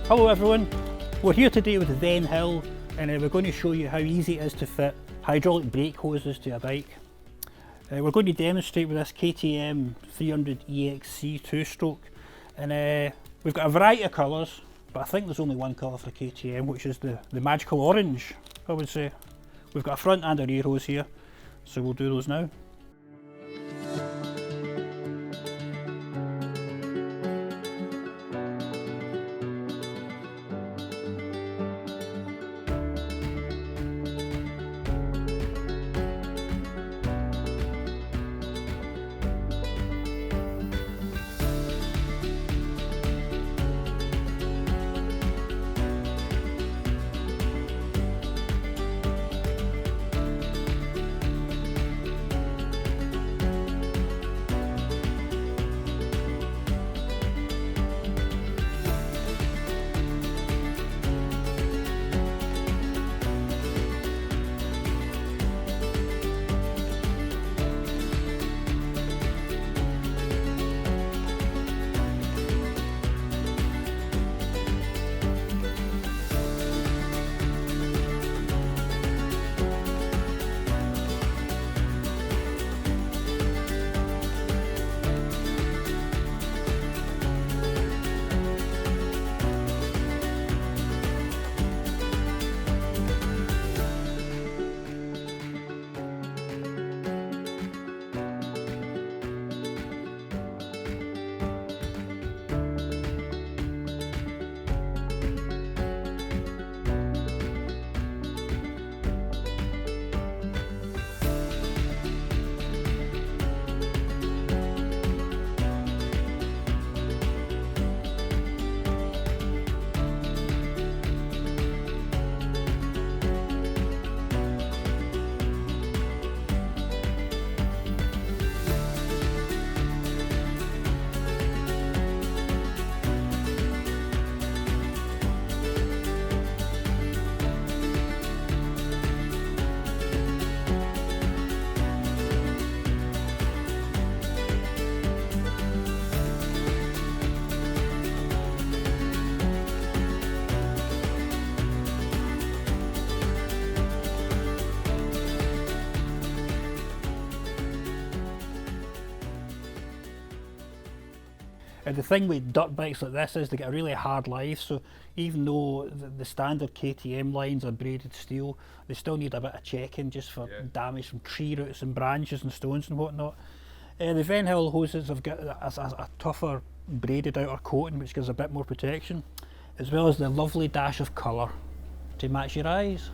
Hello everyone, we're here today with Venhill and we're going to show you how easy it is to fit hydraulic brake hoses to a bike. We're going to demonstrate with this KTM 300 EXC 2-stroke, and we've got a variety of colours, but I think there's only one colour for KTM, which is the magical orange, I would say. We've got a front and a rear hose here, so we'll do those now. The thing with dirt bikes like this is they get a really hard life, so even though the standard KTM lines are braided steel, they still need a bit of checking just for damage from tree roots and branches and stones and whatnot. The Venhill hoses have got a tougher braided outer coating which gives a bit more protection, as well as the lovely dash of colour to match your eyes.